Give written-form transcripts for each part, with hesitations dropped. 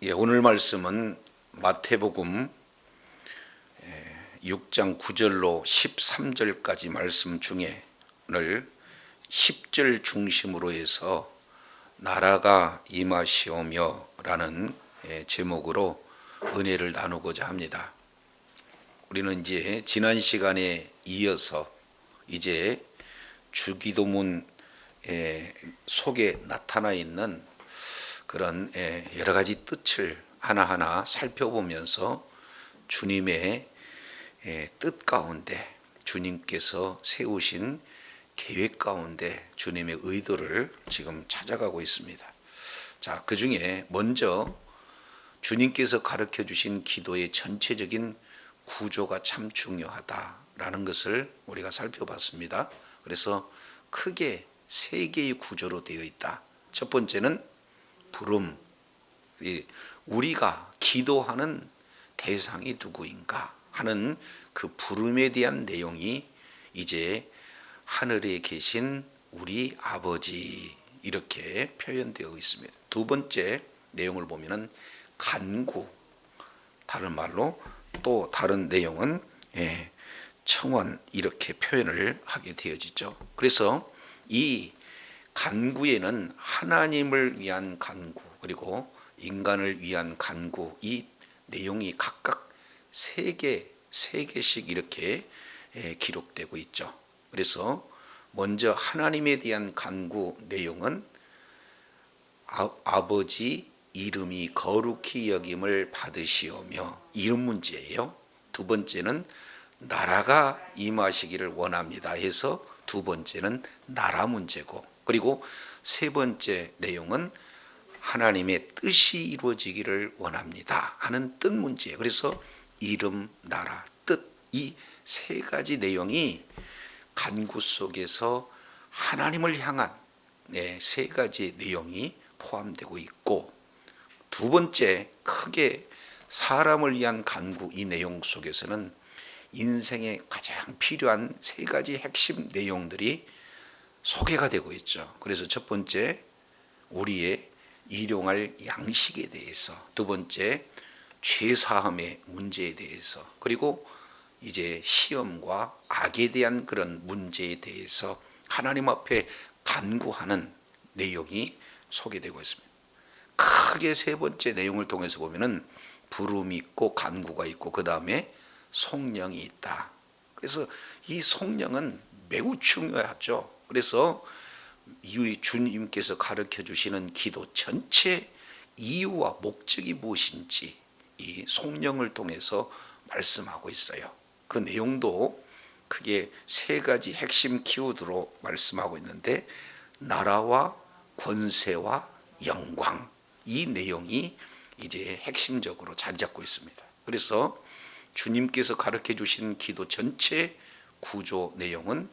오늘 말씀은 마태복음 6장 9절로 13절까지 말씀 중에 오늘 10절 중심으로 해서 나라가 임하시오며 라는 제목으로 은혜를 나누고자 합니다. 우리는 이제 지난 시간에 이어서 이제 주기도문 속에 나타나 있는 그런 여러 가지 뜻을 하나하나 살펴보면서 주님의 뜻 가운데, 주님께서 세우신 계획 가운데 주님의 의도를 지금 찾아가고 있습니다. 자, 그 중에 먼저 주님께서 가르쳐 주신 기도의 전체적인 구조가 참 중요하다라는 것을 우리가 살펴봤습니다. 그래서 크게 세 개의 구조로 되어 있다. 첫 번째는 부름, 우리가 기도하는 대상이 누구인가 하는 그 부름에 대한 내용이 이제 하늘에 계신 우리 아버지 이렇게 표현되어 있습니다. 두 번째 내용을 보면은 간구, 다른 말로 또 다른 내용은 청원 이렇게 표현을 하게 되어지죠. 그래서 이 간구에는 하나님을 위한 간구 그리고 인간을 위한 간구, 이 내용이 각각 세 개씩 이렇게 기록되고 있죠. 그래서 먼저 하나님에 대한 간구 내용은 아버지 이름이 거룩히 여김을 받으시오며, 이름 문제예요. 두 번째는 나라가 임하시기를 원합니다 해서 두 번째는 나라 문제고, 그리고 세 번째 내용은 하나님의 뜻이 이루어지기를 원합니다 하는 뜻 문제예요. 그래서 이름, 나라, 뜻, 이 세 가지 내용이 간구 속에서 하나님을 향한 세 가지 내용이 포함되고 있고, 두 번째 크게 사람을 위한 간구, 이 내용 속에서는 인생에 가장 필요한 세 가지 핵심 내용들이 소개가 되고 있죠. 그래서 첫 번째 우리의 일용할 양식에 대해서, 두 번째 죄사함의 문제에 대해서, 그리고 이제 시험과 악에 대한 그런 문제에 대해서 하나님 앞에 간구하는 내용이 소개되고 있습니다. 크게 세 번째 내용을 통해서 보면은 부름이 있고 간구가 있고 그 다음에 성령이 있다. 그래서 이 성령은 매우 중요하죠. 그래서 이 주님께서 가르쳐 주시는 기도 전체 이유와 목적이 무엇인지 이 성령을 통해서 말씀하고 있어요. 그 내용도 크게 세 가지 핵심 키워드로 말씀하고 있는데, 나라와 권세와 영광, 이 내용이 이제 핵심적으로 자리 잡고 있습니다. 그래서 주님께서 가르쳐 주신 기도 전체 구조 내용은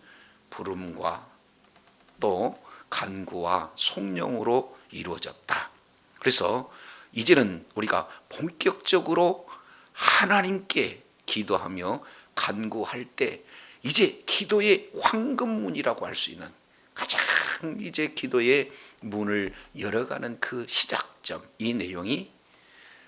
부름과 또 간구와 성령으로 이루어졌다. 그래서 이제는 우리가 본격적으로 하나님께 기도하며 간구할 때 이제 기도의 황금문이라고 할 수 있는 가장 이제 기도의 문을 열어가는 그 시작점, 이 내용이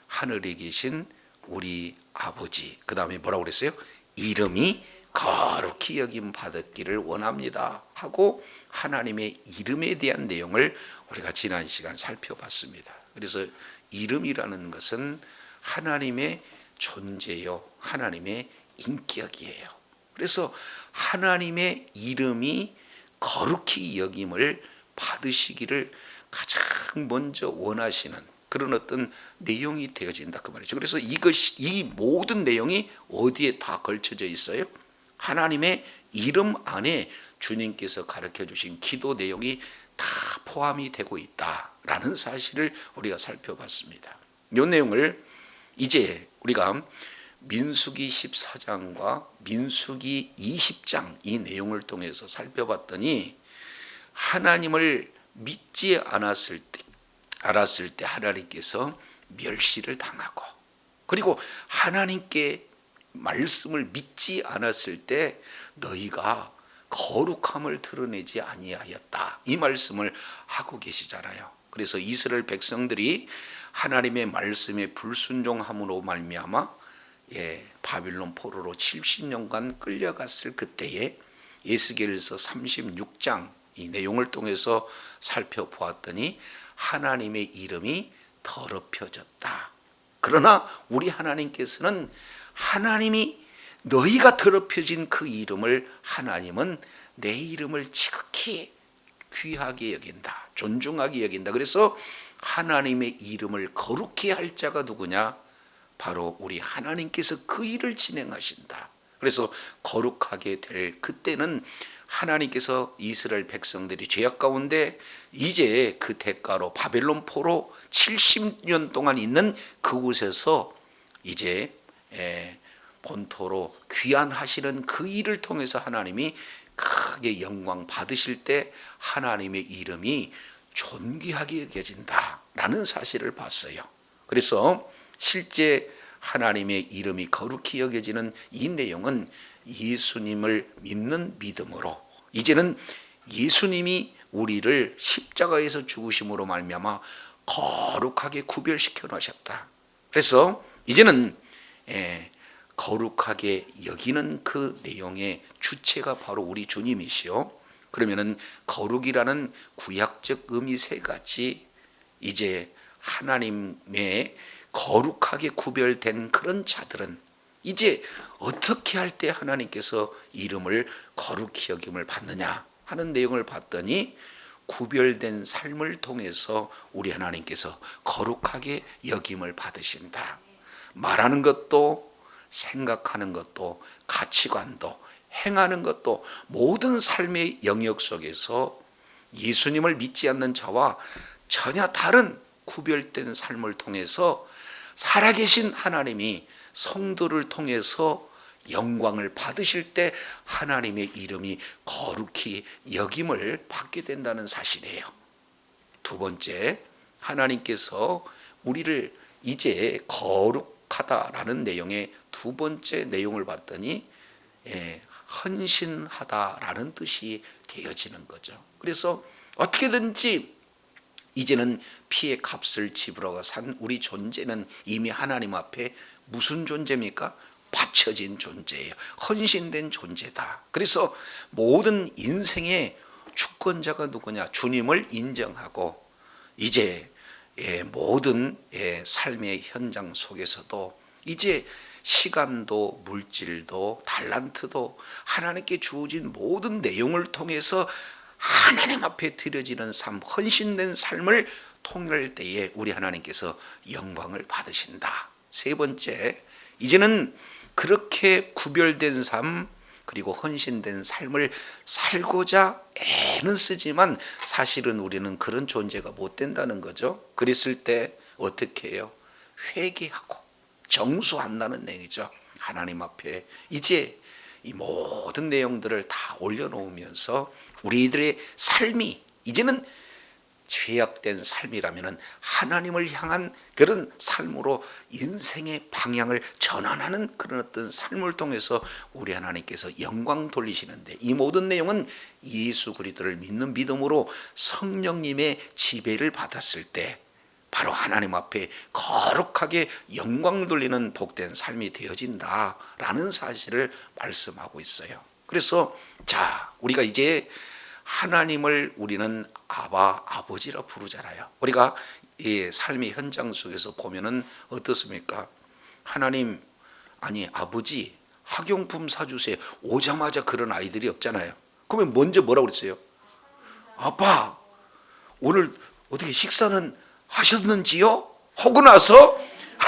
하늘에 계신 우리 아버지, 그 다음에 뭐라고 그랬어요? 이름이 거룩히 여김 받았기를 원합니다 하고 하나님의 이름에 대한 내용을 우리가 지난 시간 살펴봤습니다. 그래서 이름이라는 것은 하나님의 존재요, 하나님의 인격이에요. 그래서 하나님의 이름이 거룩히 여김을 받으시기를 가장 먼저 원하시는 그런 어떤 내용이 되어진다 그 말이죠. 그래서 이 모든 내용이 어디에 다 걸쳐져 있어요? 하나님의 이름 안에 주님께서 가르쳐 주신 기도 내용이 다 포함이 되고 있다라는 사실을 우리가 살펴봤습니다. 이 내용을 이제 우리가 민수기 14장과 민수기 20장 이 내용을 통해서 살펴봤더니, 하나님을 믿지 알았을 때 하나님께서 멸시를 당하고, 그리고 하나님께 말씀을 믿지 않았을 때 너희가 거룩함을 드러내지 아니하였다, 이 말씀을 하고 계시잖아요. 그래서 이스라엘 백성들이 하나님의 말씀에 불순종함으로 말미암아 바빌론 포로로 70년간 끌려갔을 그때에 에스겔서 36장 이 내용을 통해서 살펴보았더니 하나님의 이름이 더럽혀졌다. 그러나 우리 하나님께서는 하나님이 너희가 더럽혀진 그 이름을 하나님은 내 이름을 지극히 귀하게 여긴다. 존중하게 여긴다. 그래서 하나님의 이름을 거룩히 할 자가 누구냐? 바로 우리 하나님께서 그 일을 진행하신다. 그래서 거룩하게 될 그때는 하나님께서 이스라엘 백성들이 죄악 가운데 이제 그 대가로 바벨론 포로 70년 동안 있는 그곳에서 이제 본토로 귀환하시는 그 일을 통해서 하나님이 크게 영광 받으실 때 하나님의 이름이 존귀하게 여겨진다라는 사실을 봤어요. 그래서 실제 하나님의 이름이 거룩히 여겨지는 이 내용은 예수님을 믿는 믿음으로 이제는 예수님이 우리를 십자가에서 죽으심으로 말미암아 거룩하게 구별시켜 놓으셨다. 그래서 이제는 거룩하게 여기는 그 내용의 주체가 바로 우리 주님이시요. 그러면은 거룩이라는 구약적 의미 세 가지 이제 하나님의 거룩하게 구별된 그런 자들은 이제 어떻게 할 때 하나님께서 이름을 거룩히 여김을 받느냐 하는 내용을 봤더니 구별된 삶을 통해서 우리 하나님께서 거룩하게 여김을 받으신다. 말하는 것도 생각하는 것도 가치관도 행하는 것도 모든 삶의 영역 속에서 예수님을 믿지 않는 자와 전혀 다른 구별된 삶을 통해서 살아계신 하나님이 성도를 통해서 영광을 받으실 때 하나님의 이름이 거룩히 여김을 받게 된다는 사실이에요. 두 번째, 하나님께서 우리를 이제 거룩하다라는 내용의 두 번째 내용을 봤더니 헌신하다라는 뜻이 되어지는 거죠. 그래서 어떻게든지 이제는 피의 값을 지불하고 산 우리 존재는 이미 하나님 앞에 무슨 존재입니까? 바쳐진 존재예요. 헌신된 존재다. 그래서 모든 인생의 주권자가 누구냐? 주님을 인정하고 이제 모든 삶의 현장 속에서도 이제 시간도 물질도 달란트도 하나님께 주어진 모든 내용을 통해서 하나님 앞에 드려지는 삶, 헌신된 삶을 통할 때에 우리 하나님께서 영광을 받으신다. 세 번째, 이제는 그렇게 구별된 삶 그리고 헌신된 삶을 살고자 애는 쓰지만 사실은 우리는 그런 존재가 못 된다는 거죠. 그랬을 때 어떻게 해요? 회개하고 정수한다는 내용이죠. 하나님 앞에 이제 이 모든 내용들을 다 올려놓으면서 우리들의 삶이 이제는 죄악된 삶이라면 하나님을 향한 그런 삶으로 인생의 방향을 전환하는 그런 어떤 삶을 통해서 우리 하나님께서 영광 돌리시는데 이 모든 내용은 예수 그리스도를 믿는 믿음으로 성령님의 지배를 받았을 때 바로 하나님 앞에 거룩하게 영광 돌리는 복된 삶이 되어진다라는 사실을 말씀하고 있어요. 그래서 자, 우리가 이제 하나님을 우리는 아버지라 부르잖아요. 우리가 이 삶의 현장 속에서 보면은 어떻습니까? 하나님, 아니 아버지 학용품 사주세요. 오자마자 그런 아이들이 없잖아요. 그러면 먼저 뭐라고 그랬어요? 아빠, 오늘 어떻게 식사는 하셨는지요? 하고 나서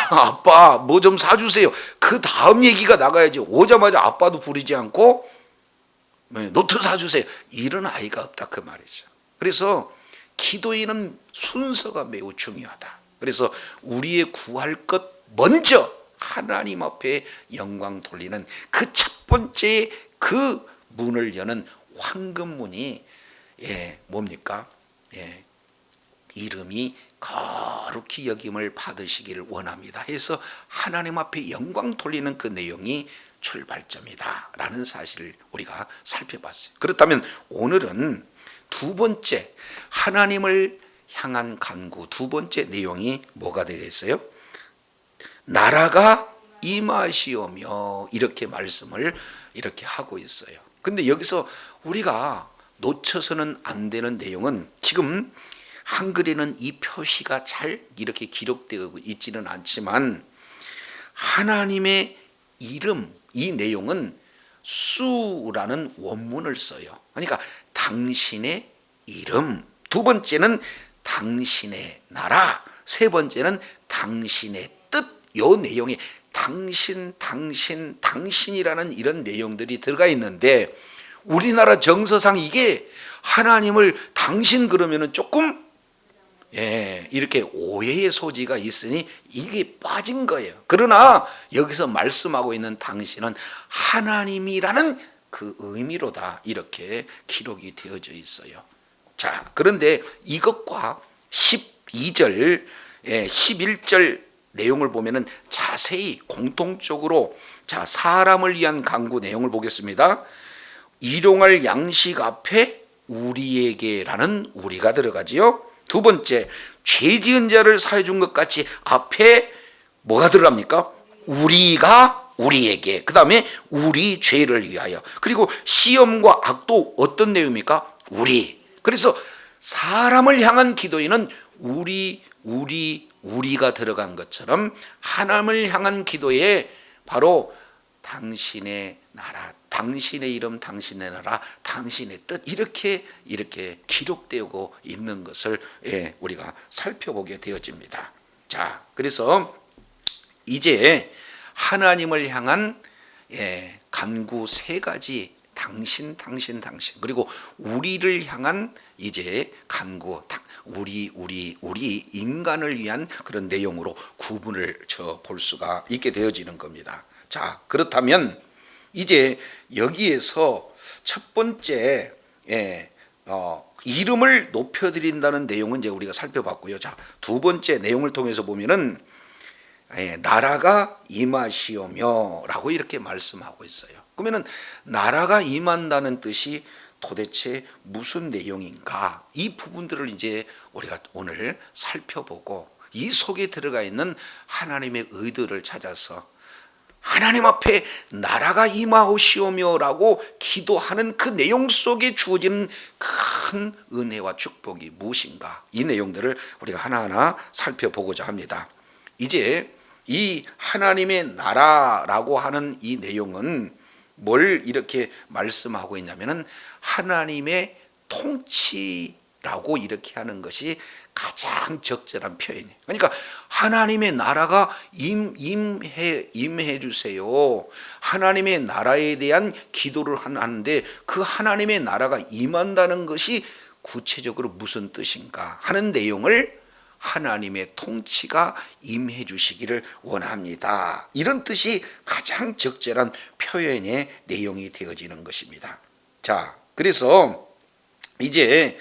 아빠 뭐 좀 사주세요. 그 다음 얘기가 나가야지. 오자마자 아빠도 부르지 않고 노트 사주세요. 이런 아이가 없다 그 말이죠. 그래서 기도에는 순서가 매우 중요하다. 그래서 우리의 구할 것 먼저 하나님 앞에 영광 돌리는 그 첫 번째 그 문을 여는 황금문이 뭡니까? 이름이 거룩히 여김을 받으시기를 원합니다 해서 하나님 앞에 영광 돌리는 그 내용이 출발점이다 라는 사실을 우리가 살펴봤어요. 그렇다면 오늘은 두 번째, 하나님을 향한 간구 두 번째 내용이 뭐가 되겠어요? 나라가 임하시오며 이렇게 말씀을 이렇게 하고 있어요. 근데 여기서 우리가 놓쳐서는 안 되는 내용은 지금 한글에는 이 표시가 잘 이렇게 기록되고 있지는 않지만 하나님의 이름 이 내용은 수라는 원문을 써요. 그러니까 당신의 이름, 두 번째는 당신의 나라, 세 번째는 당신의 뜻. 요 내용이 당신이라는 이런 내용들이 들어가 있는데 우리나라 정서상 이게 하나님을 당신 그러면은 조금 이렇게 오해의 소지가 있으니 이게 빠진 거예요. 그러나 여기서 말씀하고 있는 당신은 하나님이라는 그 의미로다 이렇게 기록이 되어져 있어요. 자, 그런데 이것과 12절, 11절 내용을 보면은 자세히 공통적으로 자 사람을 위한 간구 내용을 보겠습니다. 일용할 양식 앞에 우리에게라는 우리가 들어가지요. 두 번째, 죄 지은 자를 사해 준 것 같이 앞에 뭐가 들어갑니까? 우리가 우리에게. 그 다음에 우리 죄를 위하여. 그리고 시험과 악도 어떤 내용입니까? 우리. 그래서 사람을 향한 기도에는 우리가 들어간 것처럼 하나님을 향한 기도에 바로 당신의 나라, 당신의 이름, 당신의 나라, 당신의 뜻 이렇게 기록되고 있는 것을 우리가 살펴보게 되어집니다. 자, 그래서 이제 하나님을 향한 간구 세 가지 당신 그리고 우리를 향한 이제 간구 우리 인간을 위한 그런 내용으로 구분을 볼 수가 있게 되어지는 겁니다. 자, 그렇다면 이제 여기에서 첫 번째 이름을 높여드린다는 내용은 이제 우리가 살펴봤고요. 자, 두 번째 내용을 통해서 보면은 나라가 임하시오며라고 이렇게 말씀하고 있어요. 그러면은 나라가 임한다는 뜻이 도대체 무슨 내용인가? 이 부분들을 이제 우리가 오늘 살펴보고 이 속에 들어가 있는 하나님의 의도를 찾아서 하나님 앞에 나라가 임하시오며라고 기도하는 그 내용 속에 주어지는 큰 은혜와 축복이 무엇인가? 이 내용들을 우리가 하나하나 살펴보고자 합니다. 이제 이 하나님의 나라라고 하는 이 내용은 뭘 이렇게 말씀하고 있냐면은 하나님의 통치라고 이렇게 하는 것이 가장 적절한 표현이에요. 그러니까 하나님의 나라가 임해 주세요. 하나님의 나라에 대한 기도를 하는데 그 하나님의 나라가 임한다는 것이 구체적으로 무슨 뜻인가 하는 내용을 하나님의 통치가 임해 주시기를 원합니다. 이런 뜻이 가장 적절한 표현의 내용이 되어지는 것입니다. 자, 그래서 이제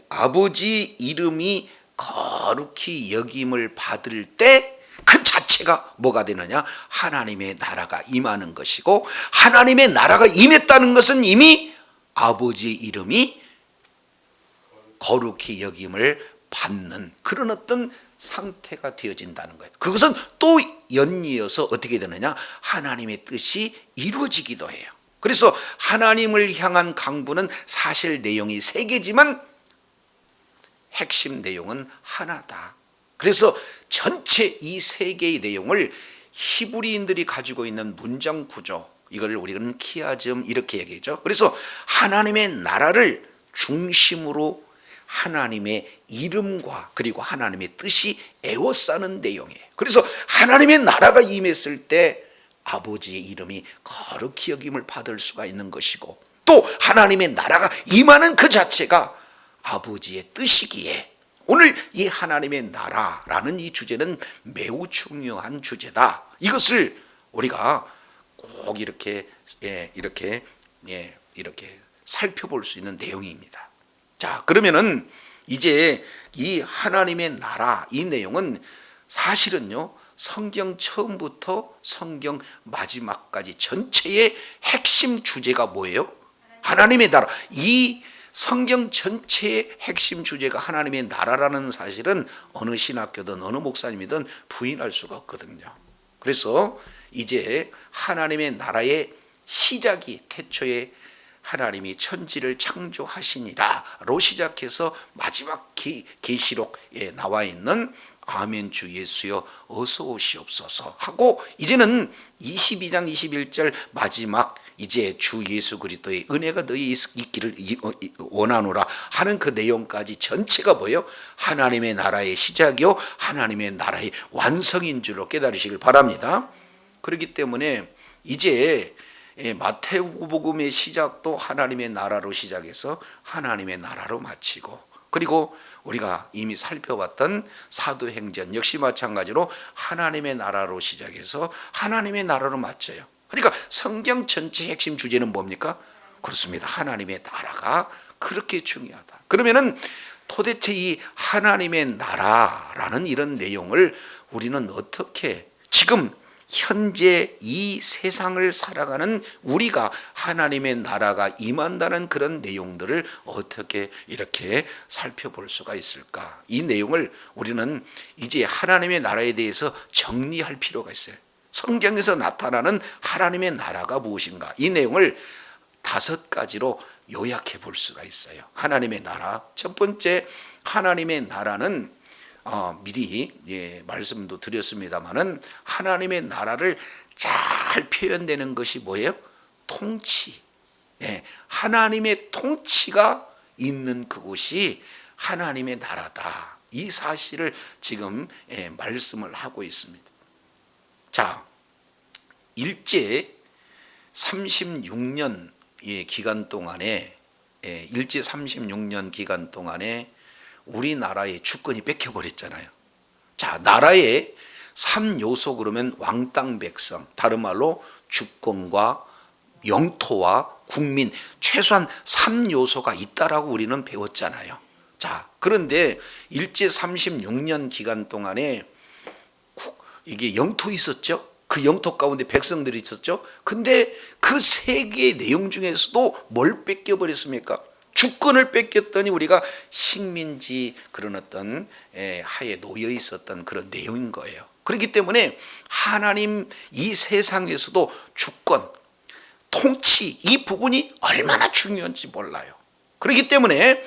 아버지 이름이 거룩히 여김을 받을 때 그 자체가 뭐가 되느냐? 하나님의 나라가 임하는 것이고 하나님의 나라가 임했다는 것은 이미 아버지 이름이 거룩히 여김을 받는 그런 어떤 상태가 되어진다는 거예요. 그것은 또 연이어서 어떻게 되느냐? 하나님의 뜻이 이루어지기도 해요. 그래서 하나님을 향한 강구는 사실 내용이 세 개지만 핵심 내용은 하나다. 그래서 전체 이 세 개의 내용을 히브리인들이 가지고 있는 문장 구조, 이걸 우리는 키아즘 이렇게 얘기하죠. 그래서 하나님의 나라를 중심으로 하나님의 이름과 그리고 하나님의 뜻이 에워싸는 내용이에요. 그래서 하나님의 나라가 임했을 때 아버지의 이름이 거룩히 여김을 받을 수가 있는 것이고 또 하나님의 나라가 임하는 그 자체가 아버지의 뜻이기에 오늘 이 하나님의 나라라는 이 주제는 매우 중요한 주제다. 이것을 우리가 꼭 이렇게 살펴볼 수 있는 내용입니다. 자, 그러면은 이제 이 하나님의 나라 이 내용은 사실은요 성경 처음부터 성경 마지막까지 전체의 핵심 주제가 뭐예요? 하나님의 나라. 이 성경 전체의 핵심 주제가 하나님의 나라라는 사실은 어느 신학교든 어느 목사님이든 부인할 수가 없거든요. 그래서 이제 하나님의 나라의 시작이 태초에 하나님이 천지를 창조하시니라로 시작해서 마지막 계시록에 나와 있는 아멘 주 예수여 어서 오시옵소서 하고, 이제는 22장 21절 마지막 이제 주 예수 그리스도의 은혜가 너희 있기를 원하노라 하는 그 내용까지 전체가 뭐예요? 하나님의 나라의 시작이요 하나님의 나라의 완성인 줄로 깨달으시길 바랍니다. 그렇기 때문에 이제 마태복음의 시작도 하나님의 나라로 시작해서 하나님의 나라로 마치고, 그리고 우리가 이미 살펴봤던 사도행전 역시 마찬가지로 하나님의 나라로 시작해서 하나님의 나라로 마쳐요. 그러니까 성경 전체 핵심 주제는 뭡니까? 그렇습니다. 하나님의 나라가 그렇게 중요하다. 그러면은 도대체 이 하나님의 나라라는 이런 내용을 우리는 어떻게 지금 현재 이 세상을 살아가는 우리가 하나님의 나라가 임한다는 그런 내용들을 어떻게 이렇게 살펴볼 수가 있을까? 이 내용을 우리는 이제 하나님의 나라에 대해서 정리할 필요가 있어요. 성경에서 나타나는 하나님의 나라가 무엇인가? 이 내용을 5가지로 요약해 볼 수가 있어요. 하나님의 나라. 첫 번째, 하나님의 나라는 미리 말씀도 드렸습니다마는 하나님의 나라를 잘 표현되는 것이 뭐예요? 통치. 하나님의 통치가 있는 그곳이 하나님의 나라다. 이 사실을 지금 말씀을 하고 있습니다. 자, 일제 36년 기간 동안에 일제 36년 기간 동안에 우리나라의 주권이 뺏겨버렸잖아요. 자, 나라의 3요소 그러면 왕땅 백성, 다른 말로 주권과 영토와 국민, 최소한 3요소가 있다라고 우리는 배웠잖아요. 자, 그런데 일제 36년 기간 동안에 이게 영토 있었죠. 그 영토 가운데 백성들이 있었죠. 근데 그 3개의 내용 중에서도 뭘 뺏겨버렸습니까? 주권을 뺏겼더니 우리가 식민지 그런 어떤 하에 놓여 있었던 그런 내용인 거예요. 그렇기 때문에 하나님 이 세상에서도 주권, 통치 이 부분이 얼마나 중요한지 몰라요. 그렇기 때문에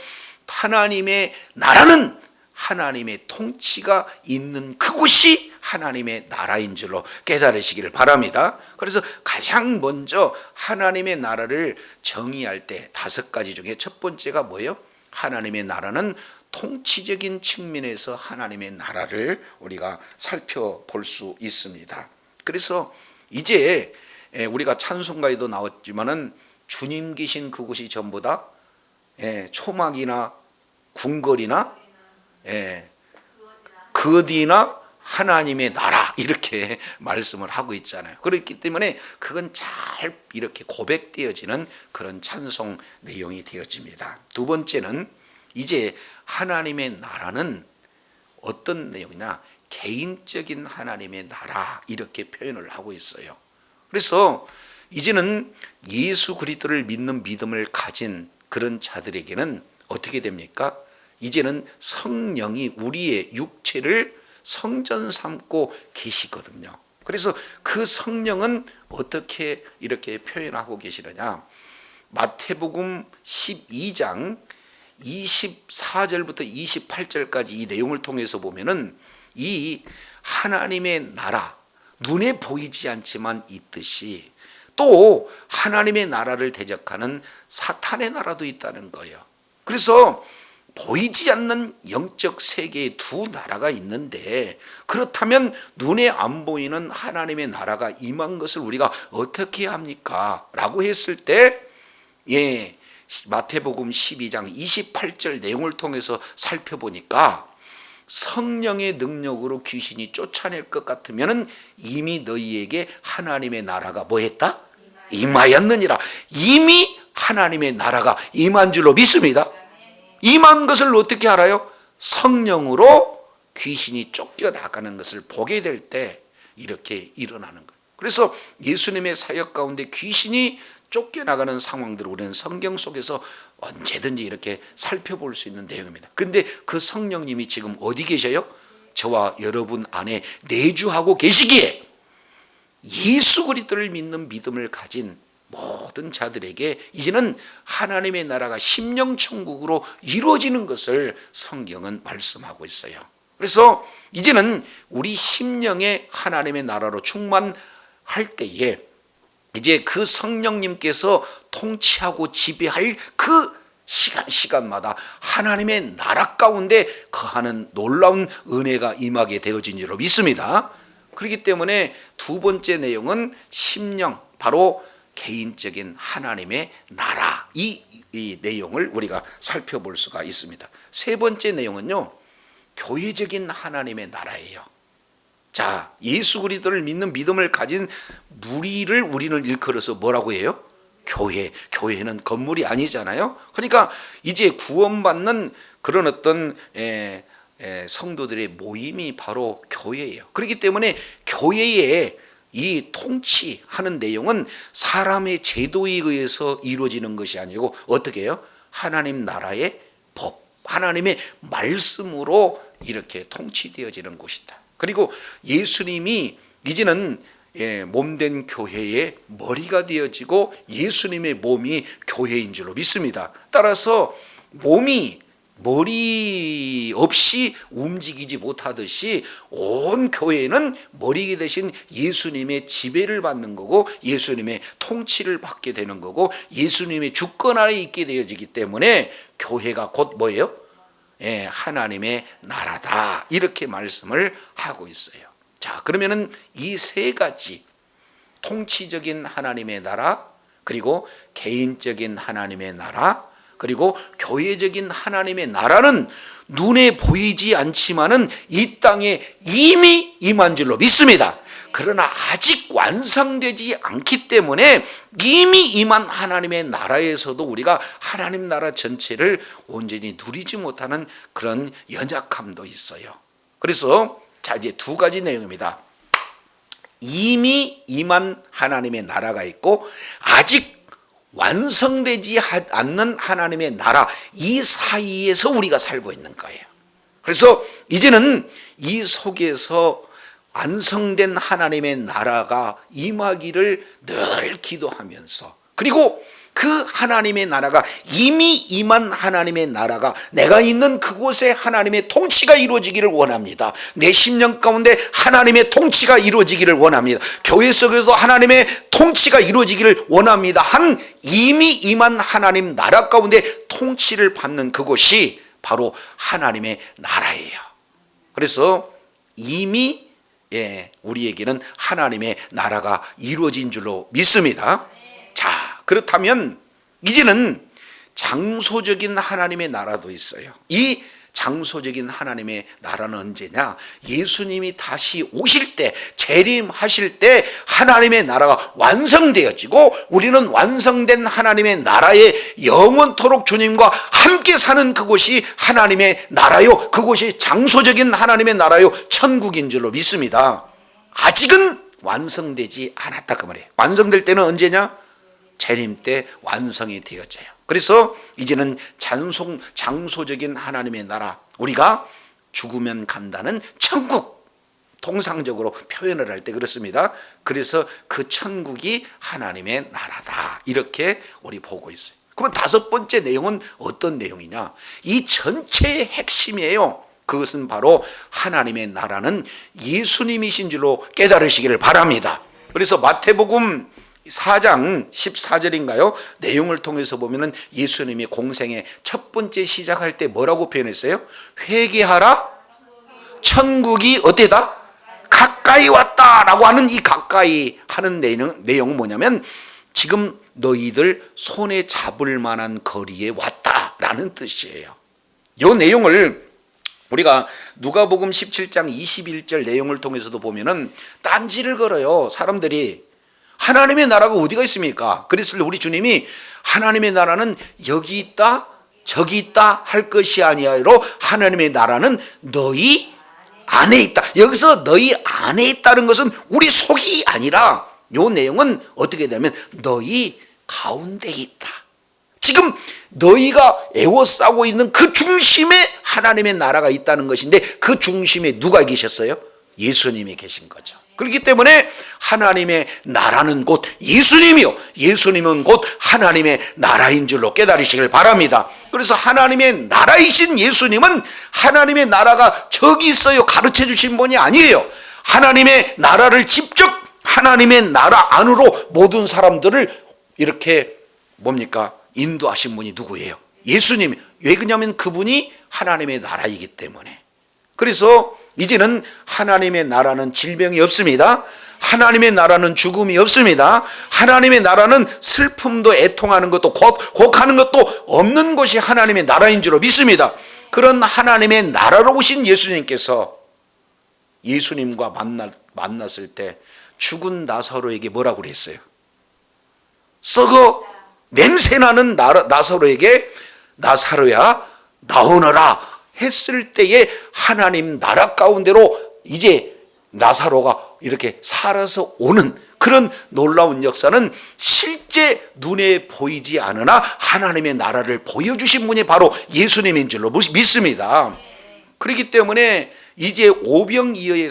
하나님의 나라는 하나님의 통치가 있는 그곳이 하나님의 나라인 줄로 깨달으시기를 바랍니다. 그래서 가장 먼저 하나님의 나라를 정의할 때 5가지 중에 첫 번째가 뭐예요? 하나님의 나라는 통치적인 측면에서 하나님의 나라를 우리가 살펴볼 수 있습니다. 그래서 이제 우리가 찬송가에도 나왔지만은 주님 계신 그곳이 전부 다 초막이나 궁궐이나 그 어디나 하나님의 나라 이렇게 말씀을 하고 있잖아요. 그렇기 때문에 그건 잘 이렇게 고백되어지는 그런 찬송 내용이 되어집니다. 두 번째는 이제 하나님의 나라는 어떤 내용이냐, 개인적인 하나님의 나라 이렇게 표현을 하고 있어요. 그래서 이제는 예수 그리스도를 믿는 믿음을 가진 그런 자들에게는 어떻게 됩니까? 이제는 성령이 우리의 육체를 성전 삼고 계시거든요. 그래서 그 성령은 어떻게 이렇게 표현하고 계시느냐, 마태복음 12장 24절부터 28절까지 이 내용을 통해서 보면은 이 하나님의 나라, 눈에 보이지 않지만 있듯이 또 하나님의 나라를 대적하는 사탄의 나라도 있다는 거예요. 그래서 보이지 않는 영적 세계의 두 나라가 있는데, 그렇다면 눈에 안 보이는 하나님의 나라가 임한 것을 우리가 어떻게 합니까? 라고 했을 때 마태복음 12장 28절 내용을 통해서 살펴보니까 성령의 능력으로 귀신이 쫓아낼 것 같으면 이미 너희에게 하나님의 나라가 뭐 했다? 임하였느니라. 이미 하나님의 나라가 임한 줄로 믿습니다. 임한 것을 어떻게 알아요? 성령으로 귀신이 쫓겨나가는 것을 보게 될 때 이렇게 일어나는 거예요. 그래서 예수님의 사역 가운데 귀신이 쫓겨나가는 상황들을 우리는 성경 속에서 언제든지 이렇게 살펴볼 수 있는 내용입니다. 근데 그 성령님이 지금 어디 계셔요? 저와 여러분 안에 내주하고 계시기에 예수 그리스도를 믿는 믿음을 가진 모든 자들에게 이제는 하나님의 나라가 심령천국으로 이루어지는 것을 성경은 말씀하고 있어요. 그래서 이제는 우리 심령의 하나님의 나라로 충만할 때에 이제 그 성령님께서 통치하고 지배할 그 시간마다 하나님의 나라 가운데 거하는 놀라운 은혜가 임하게 되어진 줄로 믿습니다. 그렇기 때문에 두 번째 내용은 심령, 바로 개인적인 하나님의 나라, 이 내용을 우리가 살펴볼 수가 있습니다. 세 번째 내용은요, 교회적인 하나님의 나라예요. 자, 예수 그리스도를 믿는 믿음을 가진 무리를 우리는 일컬어서 뭐라고 해요? 교회. 교회는 건물이 아니잖아요. 그러니까 이제 구원받는 그런 어떤 성도들의 모임이 바로 교회예요. 그렇기 때문에 교회의 이 통치하는 내용은 사람의 제도에 의해서 이루어지는 것이 아니고 어떻게 해요? 하나님 나라의 법, 하나님의 말씀으로 이렇게 통치되어지는 곳이다. 그리고 예수님이 이제는 몸된 교회의 머리가 되어지고 예수님의 몸이 교회인 줄로 믿습니다. 따라서 몸이 머리 없이 움직이지 못하듯이 온 교회는 머리 대신 예수님의 지배를 받는 거고 예수님의 통치를 받게 되는 거고 예수님의 주권 아래 있게 되어지기 때문에 교회가 곧 뭐예요? 하나님의 나라다, 이렇게 말씀을 하고 있어요. 자, 그러면은 이 세 가지, 통치적인 하나님의 나라, 그리고 개인적인 하나님의 나라, 그리고 교회적인 하나님의 나라는 눈에 보이지 않지만은 이 땅에 이미 임한 줄로 믿습니다. 그러나 아직 완성되지 않기 때문에 이미 임한 하나님의 나라에서도 우리가 하나님 나라 전체를 온전히 누리지 못하는 그런 연약함도 있어요. 그래서 자, 이제 두 가지 내용입니다. 이미 임한 하나님의 나라가 있고 아직 완성되지 않는 하나님의 나라, 이 사이에서 우리가 살고 있는 거예요. 그래서 이제는 이 속에서 완성된 하나님의 나라가 임하기를 늘 기도하면서, 그리고 그 하나님의 나라가 이미 임한 하나님의 나라가 내가 있는 그곳에 하나님의 통치가 이루어지기를 원합니다. 내 심령 가운데 하나님의 통치가 이루어지기를 원합니다. 교회 속에서도 하나님의 통치가 이루어지기를 원합니다. 한 이미 임한 하나님 나라 가운데 통치를 받는 그곳이 바로 하나님의 나라예요. 그래서 이미 우리에게는 하나님의 나라가 이루어진 줄로 믿습니다. 자, 그렇다면 이제는 장소적인 하나님의 나라도 있어요. 이 장소적인 하나님의 나라는 언제냐? 예수님이 다시 오실 때, 재림하실 때 하나님의 나라가 완성되어지고 우리는 완성된 하나님의 나라에 영원토록 주님과 함께 사는 그곳이 하나님의 나라요, 그곳이 장소적인 하나님의 나라요, 천국인 줄로 믿습니다. 아직은 완성되지 않았다 그 말이에요. 완성될 때는 언제냐? 재림 때 완성이 되어져요. 그래서 이제는 장소적인 하나님의 나라, 우리가 죽으면 간다는 천국, 통상적으로 표현을 할 때 그렇습니다. 그래서 그 천국이 하나님의 나라다, 이렇게 우리 보고 있어요. 그러면 다섯 번째 내용은 어떤 내용이냐? 이 전체의 핵심이에요. 그것은 바로 하나님의 나라는 예수님이신 줄로 깨달으시기를 바랍니다. 그래서 마태복음 4장 14절인가요? 내용을 통해서 보면은 예수님이 공생의 첫 번째 시작할 때 뭐라고 표현했어요? 회개하라, 천국이 어때다? 가까이 왔다라고 하는 이 가까이 하는 내용은 뭐냐면 지금 너희들 손에 잡을 만한 거리에 왔다라는 뜻이에요. 이 내용을 우리가 누가복음 17장 21절 내용을 통해서도 보면은 딴지를 걸어요. 사람들이 하나님의 나라가 어디가 있습니까? 그랬을 때 우리 주님이 하나님의 나라는 여기 있다 저기 있다 할 것이 아니하로 하나님의 나라는 너희 안에 있다. 여기서 너희 안에 있다는 것은 우리 속이 아니라 요 내용은 어떻게 되면 너희 가운데 있다. 지금 너희가 애워싸고 있는 그 중심에 하나님의 나라가 있다는 것인데 그 중심에 누가 계셨어요? 예수님이 계신 거죠. 그렇기 때문에 하나님의 나라는 곧 예수님이요, 예수님은 곧 하나님의 나라인 줄로 깨달으시길 바랍니다. 그래서 하나님의 나라이신 예수님은 하나님의 나라가 저기 있어요 가르쳐 주신 분이 아니에요. 하나님의 나라를 직접 하나님의 나라 안으로 모든 사람들을 이렇게 뭡니까? 인도하신 분이 누구예요? 예수님. 왜 그러냐면 그분이 하나님의 나라이기 때문에. 그래서 이제는 하나님의 나라는 질병이 없습니다. 하나님의 나라는 죽음이 없습니다. 하나님의 나라는 슬픔도 애통하는 것도 곡하는 것도 없는 것이 하나님의 나라인 줄로 믿습니다. 그런 하나님의 나라로 오신 예수님께서 예수님과 만났을 때 죽은 나사로에게 뭐라고 그랬어요? 썩어 냄새나는 나사로에게 나사로야 나오너라 했을 때에 하나님 나라 가운데로 이제 나사로가 이렇게 살아서 오는 그런 놀라운 역사는 실제 눈에 보이지 않으나 하나님의 나라를 보여주신 분이 바로 예수님인 줄로 믿습니다. 그렇기 때문에 이제 오병이어의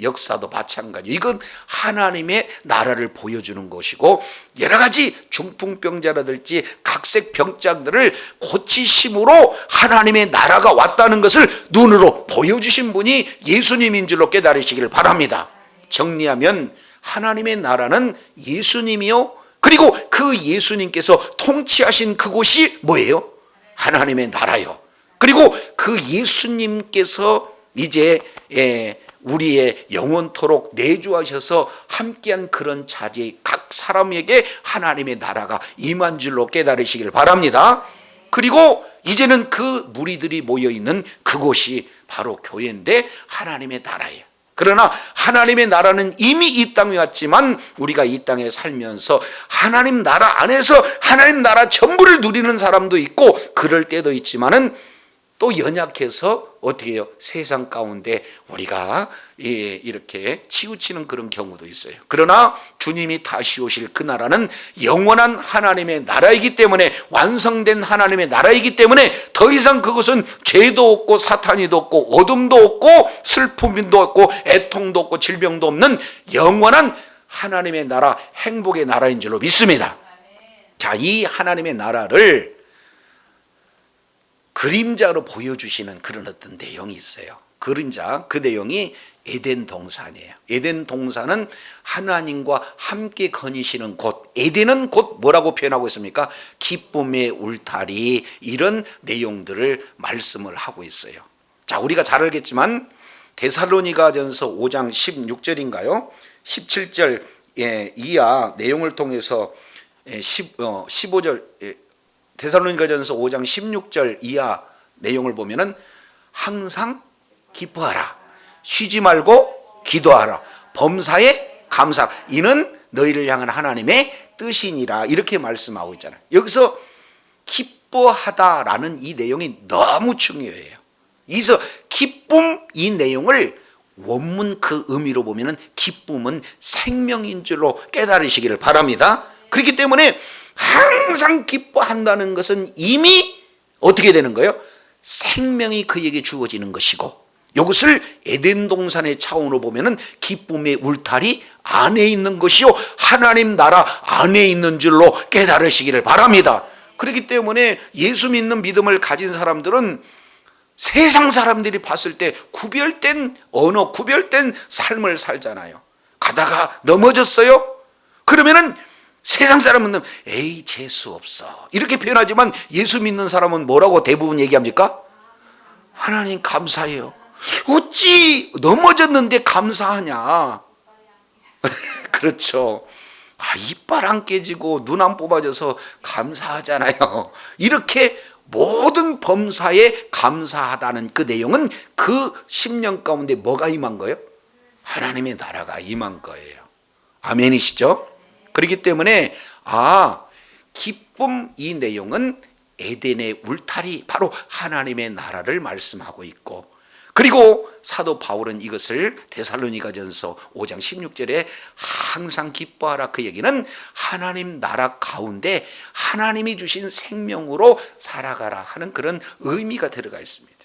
역사도 마찬가지. 이건 하나님의 나라를 보여주는 것이고 여러 가지 중풍병자라든지 각색 병자들을 고치심으로 하나님의 나라가 왔다는 것을 눈으로 보여주신 분이 예수님인 줄로 깨달으시기를 바랍니다. 정리하면 하나님의 나라는 예수님이요, 그리고 그 예수님께서 통치하신 그곳이 뭐예요? 하나님의 나라요. 그리고 그 예수님께서 이제 우리의 영원토록 내주하셔서 함께한 그런 자리에 각 사람에게 하나님의 나라가 임한 줄로 깨달으시길 바랍니다. 그리고 이제는 그 무리들이 모여있는 그곳이 바로 교회인데 하나님의 나라예요. 그러나 하나님의 나라는 이미 이 땅에 왔지만 우리가 이 땅에 살면서 하나님 나라 안에서 하나님 나라 전부를 누리는 사람도 있고 그럴 때도 있지만은 또 연약해서 어떻게 해요? 세상 가운데 우리가 이렇게 치우치는 그런 경우도 있어요. 그러나 주님이 다시 오실 그 나라는 영원한 하나님의 나라이기 때문에, 완성된 하나님의 나라이기 때문에 더 이상 그것은 죄도 없고 사탄이도 없고 어둠도 없고 슬픔도 없고 애통도 없고 질병도 없는 영원한 하나님의 나라, 행복의 나라인 줄로 믿습니다. 자, 이 하나님의 나라를 그림자로 보여주시는 그런 어떤 내용이 있어요. 그림자, 그 내용이 에덴 동산이에요. 에덴 동산은 하나님과 함께 거니시는 곳. 에덴은 곧 뭐라고 표현하고 있습니까? 기쁨의 울타리, 이런 내용들을 말씀을 하고 있어요. 자, 우리가 잘 알겠지만 데살로니가전서 5장 16절인가요? 17절 이하 내용을 통해서 15절 데살로니가전서 5장 16절 이하 내용을 보면은 항상 기뻐하라, 쉬지 말고 기도하라, 범사에 감사하라, 이는 너희를 향한 하나님의 뜻이니라, 이렇게 말씀하고 있잖아요. 여기서 기뻐하다라는 이 내용이 너무 중요해요. 여기서 기쁨, 이 내용을 원문 그 의미로 보면은 기쁨은 생명인 줄로 깨달으시기를 바랍니다. 그렇기 때문에 항상 기뻐한다는 것은 이미 어떻게 되는 거예요? 생명이 그에게 주어지는 것이고, 이것을 에덴 동산의 차원으로 보면은 기쁨의 울타리 안에 있는 것이요, 하나님 나라 안에 있는 줄로 깨달으시기를 바랍니다. 그렇기 때문에 예수 믿는 믿음을 가진 사람들은 세상 사람들이 봤을 때 구별된 언어, 구별된 삶을 살잖아요. 가다가 넘어졌어요? 그러면은 세상 사람은 에이 재수 없어 이렇게 표현하지만 예수 믿는 사람은 뭐라고 대부분 얘기합니까? 하나님 감사해요. 어찌 넘어졌는데 감사하냐? 그렇죠. 이빨 안 깨지고 눈 안 뽑아져서 감사하잖아요. 이렇게 모든 범사에 감사하다는 그 내용은 그 10년 가운데 뭐가 임한 거예요? 하나님의 나라가 임한 거예요. 아멘이시죠? 그렇기 때문에 기쁨, 이 내용은 에덴의 울타리, 바로 하나님의 나라를 말씀하고 있고, 그리고 사도 바울은 이것을 데살로니가전서 5장 16절에 항상 기뻐하라, 그 얘기는 하나님 나라 가운데 하나님이 주신 생명으로 살아가라 하는 그런 의미가 들어가 있습니다.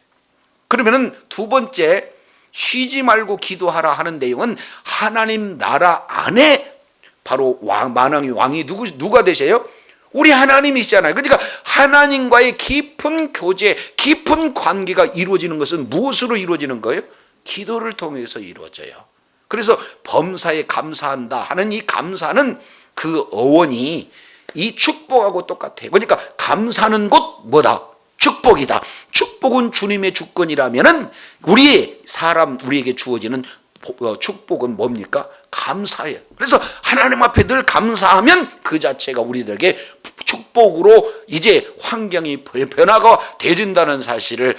그러면은 두 번째, 쉬지 말고 기도하라 하는 내용은 하나님 나라 안에 바로 왕이 누가 되세요? 우리 하나님이시잖아요. 그러니까 하나님과의 깊은 교제, 깊은 관계가 이루어지는 것은 무엇으로 이루어지는 거예요? 기도를 통해서 이루어져요. 그래서 범사에 감사한다 하는 이 감사는 그 어원이 이 축복하고 똑같아요. 그러니까 감사는 곧 뭐다? 축복이다. 축복은 주님의 주권이라면은 우리에게 주어지는 축복은 뭡니까? 감사예요. 그래서 하나님 앞에 늘 감사하면 그 자체가 우리들에게 축복으로 이제 환경이 변화가 되진다는 사실을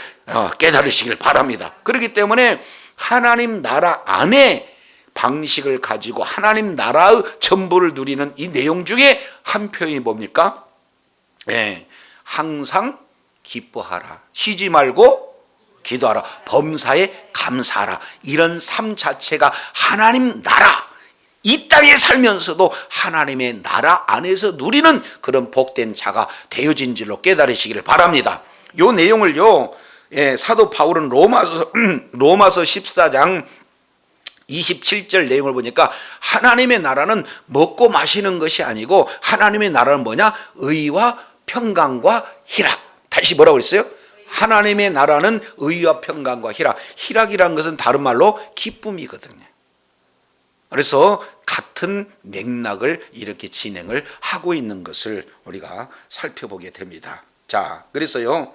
깨달으시길 바랍니다. 그렇기 때문에 하나님 나라 안에 방식을 가지고 하나님 나라의 전부를 누리는 이 내용 중에 한 표현이 뭡니까? 항상 기뻐하라, 쉬지 말고 기도하라, 범사에 감사하라. 이런 삶 자체가 하나님 나라, 이 땅에 살면서도 하나님의 나라 안에서 누리는 그런 복된 자가 되어진 줄로 깨달으시기를 바랍니다. 이 내용을요, 사도 바울은 로마서 14장 27절 내용을 보니까 하나님의 나라는 먹고 마시는 것이 아니고 하나님의 나라는 뭐냐? 의와 평강과 희락. 다시 뭐라고 그랬어요? 하나님의 나라는 의와 평강과 희락. 희락이라는 것은 다른 말로 기쁨이거든요. 그래서 같은 맥락을 이렇게 진행을 하고 있는 것을 우리가 살펴보게 됩니다. 자, 그래서요,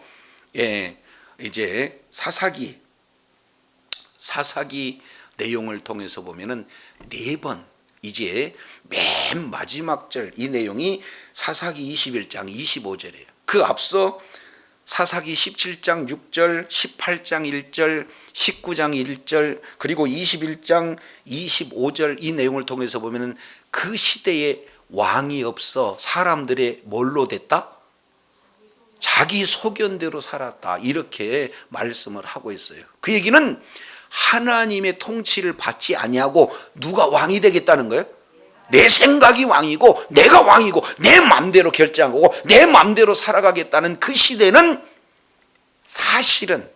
이제 사사기 내용을 통해서 보면은 4번, 이제 맨 마지막 절, 이 내용이 사사기 21장 25절이에요. 그 앞서 사사기 17장 6절, 18장 1절, 19장 1절, 그리고 21장 25절 이 내용을 통해서 보면은 그 시대에 왕이 없어 사람들의 뭘로 됐다? 자기 소견대로 살았다. 이렇게 말씀을 하고 있어요. 그 얘기는 하나님의 통치를 받지 아니하고 누가 왕이 되겠다는 거예요? 내 생각이 왕이고 내가 왕이고 내 마음대로 결정하고 내 마음대로 살아가겠다는 그 시대는 사실은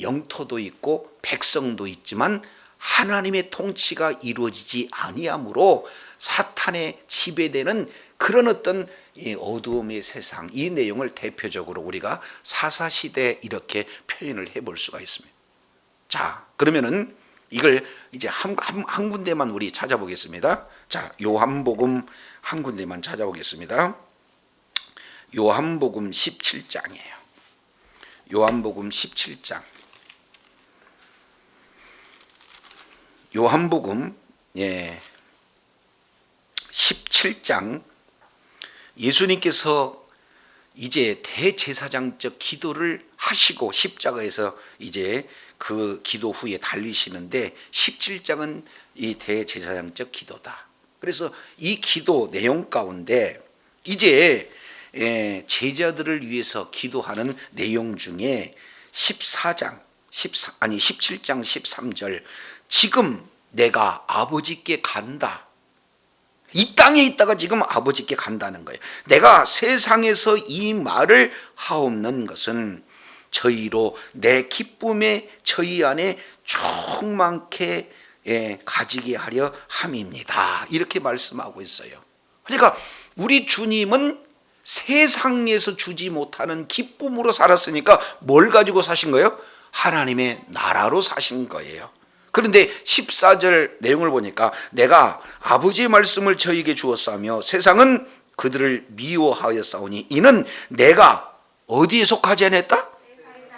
영토도 있고 백성도 있지만 하나님의 통치가 이루어지지 아니하므로 사탄에 지배되는 그런 어떤 어두움의 세상, 이 내용을 대표적으로 우리가 사사시대 이렇게 표현을 해볼 수가 있습니다. 자, 그러면은 이걸 이제 한 군데만 우리 찾아보겠습니다. 자, 요한복음 한 군데만 찾아보겠습니다. 요한복음 17장이에요. 요한복음 17장. 요한복음 17장, 예수님께서 이제 대제사장적 기도를 하시고 십자가에서 이제 그 기도 후에 달리시는데 17장은 이 대제사장적 기도다. 그래서 이 기도 내용 가운데 이제 제자들을 위해서 기도하는 내용 중에 17장 13절, 지금 내가 아버지께 간다. 이 땅에 있다가 지금 아버지께 간다는 거예요. 내가 세상에서 이 말을 하옵는 것은 저희로 내 기쁨에 저희 안에 충만케 가지게 하려 함입니다. 이렇게 말씀하고 있어요. 그러니까 우리 주님은 세상에서 주지 못하는 기쁨으로 살았으니까 뭘 가지고 사신 거예요? 하나님의 나라로 사신 거예요. 그런데 14절 내용을 보니까 내가 아버지의 말씀을 저에게 주었사며 세상은 그들을 미워하였사오니 이는 내가 어디에 속하지 않았다?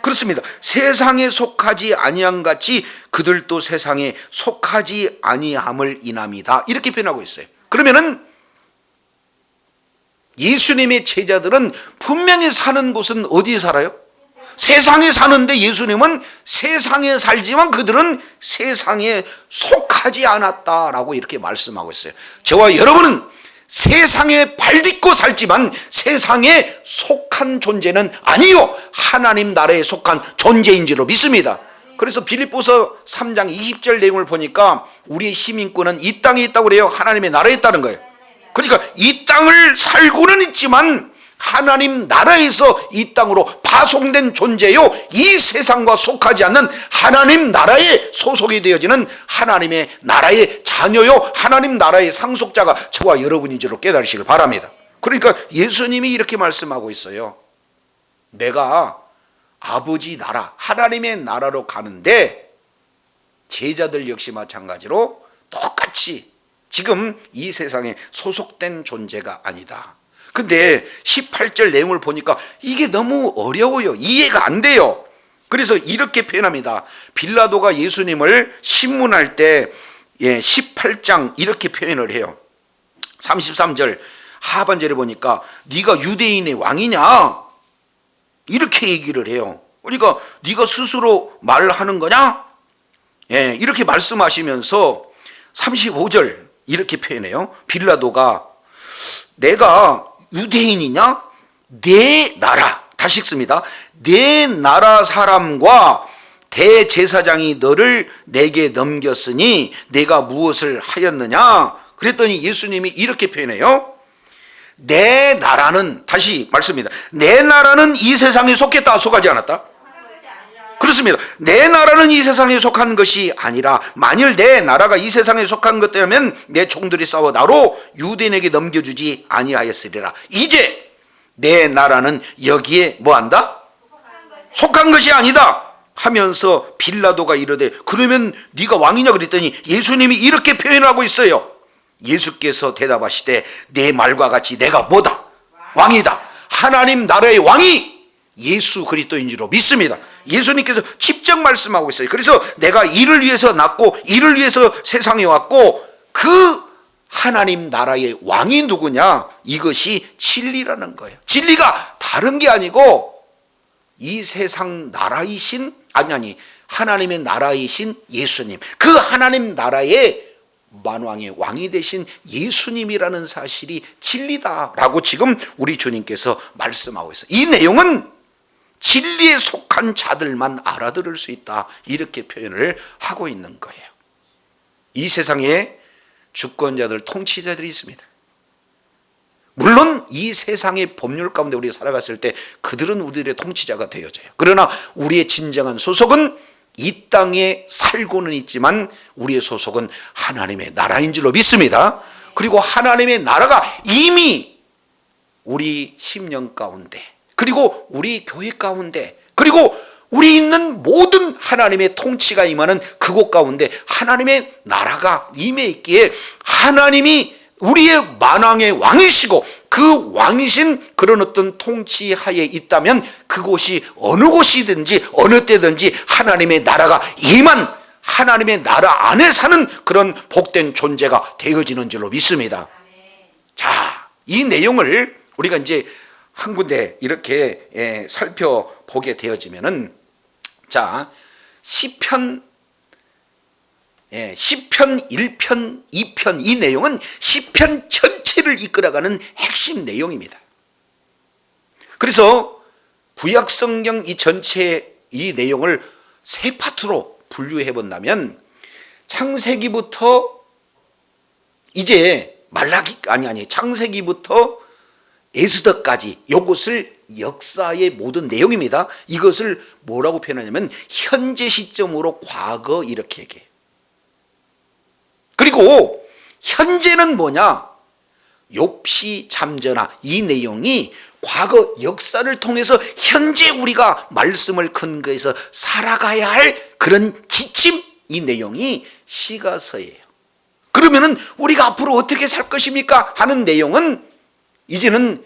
그렇습니다. 세상에 속하지 아니함 같이 그들도 세상에 속하지 아니함을 인함이다. 이렇게 표현하고 있어요. 그러면은 예수님의 제자들은 분명히 사는 곳은 어디에 살아요? 세상에 사는데 예수님은 세상에 살지만 그들은 세상에 속하지 않았다라고 이렇게 말씀하고 있어요. 저와 여러분은 세상에 발딛고 살지만 세상에 속한 존재는 아니요, 하나님 나라에 속한 존재인 줄로 믿습니다. 그래서 빌립보서 3장 20절 내용을 보니까 우리의 시민권은 이 땅에 있다고 그래요. 하나님의 나라에 있다는 거예요. 그러니까 이 땅을 살고는 있지만 하나님 나라에서 이 땅으로 파송된 존재요, 이 세상과 속하지 않는 하나님 나라에 소속이 되어지는 하나님의 나라의 자녀요, 하나님 나라의 상속자가 저와 여러분인 줄로 깨달으시길 바랍니다. 그러니까 예수님이 이렇게 말씀하고 있어요. 내가 아버지 나라, 하나님의 나라로 가는데 제자들 역시 마찬가지로 똑같이 지금 이 세상에 소속된 존재가 아니다. 근데 18절 내용을 보니까 이게 너무 어려워요. 이해가 안 돼요. 그래서 이렇게 표현합니다. 빌라도가 예수님을 신문할 때 18장 이렇게 표현을 해요. 33절 하반절에 보니까 네가 유대인의 왕이냐? 이렇게 얘기를 해요. 그러니까 네가 스스로 말하는 거냐? 이렇게 말씀하시면서 35절 이렇게 표현해요. 빌라도가 내가 유대인이냐? 내 나라, 다시 읽습니다. 내 나라 사람과 대제사장이 너를 내게 넘겼으니 내가 무엇을 하였느냐? 그랬더니 예수님이 이렇게 표현해요. 내 나라는, 다시 말씀입니다. 내 나라는 이 세상에 속했다, 속하지 않았다? 그렇습니다. 내 나라는 이 세상에 속한 것이 아니라 만일 내 나라가 이 세상에 속한 것 때문에 내 종들이 싸워 나로 유대인에게 넘겨주지 아니하였으리라. 이제 내 나라는 여기에 뭐한다? 속한 것이 아니다 하면서 빌라도가 이르되 그러면 네가 왕이냐 그랬더니 예수님이 이렇게 표현하고 있어요. 예수께서 대답하시되 내 말과 같이 내가 뭐다? 왕이다. 하나님 나라의 왕이 예수 그리스도인 줄로 믿습니다. 예수님께서 직접 말씀하고 있어요. 그래서 내가 이를 위해서 낳고 이를 위해서 세상에 왔고 그 하나님 나라의 왕이 누구냐? 이것이 진리라는 거예요. 진리가 다른 게 아니고 이 세상 나라이신 하나님의 나라이신 예수님, 그 하나님 나라의 만왕의 왕이 되신 예수님이라는 사실이 진리다라고 지금 우리 주님께서 말씀하고 있어요. 이 내용은 진리에 속한 자들만 알아들을 수 있다, 이렇게 표현을 하고 있는 거예요. 이 세상에 주권자들, 통치자들이 있습니다. 물론 이 세상의 법률 가운데 우리가 살아갔을 때 그들은 우리들의 통치자가 되어져요. 그러나 우리의 진정한 소속은 이 땅에 살고는 있지만 우리의 소속은 하나님의 나라인 줄로 믿습니다. 그리고 하나님의 나라가 이미 우리 심령 가운데, 그리고 우리 교회 가운데, 그리고 우리 있는 모든 하나님의 통치가 임하는 그곳 가운데 하나님의 나라가 임해 있기에 하나님이 우리의 만왕의 왕이시고 그 왕이신 그런 어떤 통치 하에 있다면 그곳이 어느 곳이든지 어느 때든지 하나님의 나라가 임한, 하나님의 나라 안에 사는 그런 복된 존재가 되어지는 줄로 믿습니다. 자, 이 내용을 우리가 이제 한 군데 이렇게 살펴보게 되어지면은, 자, 시편 1편, 2편, 이 내용은 시편 전체를 이끌어가는 핵심 내용입니다. 그래서 구약 성경 이 전체 이 내용을 세 파트로 분류해 본다면 창세기부터 이제 창세기부터 에스더까지 이것을 역사의 모든 내용입니다. 이것을 뭐라고 표현하냐면 현재 시점으로 과거 이렇게 얘기해요. 그리고 현재는 뭐냐? 욥시 잠전하, 이 내용이 과거 역사를 통해서 현재 우리가 말씀을 근거해서 살아가야 할 그런 지침, 이 내용이 시가서예요. 그러면은 우리가 앞으로 어떻게 살 것입니까? 하는 내용은 이제는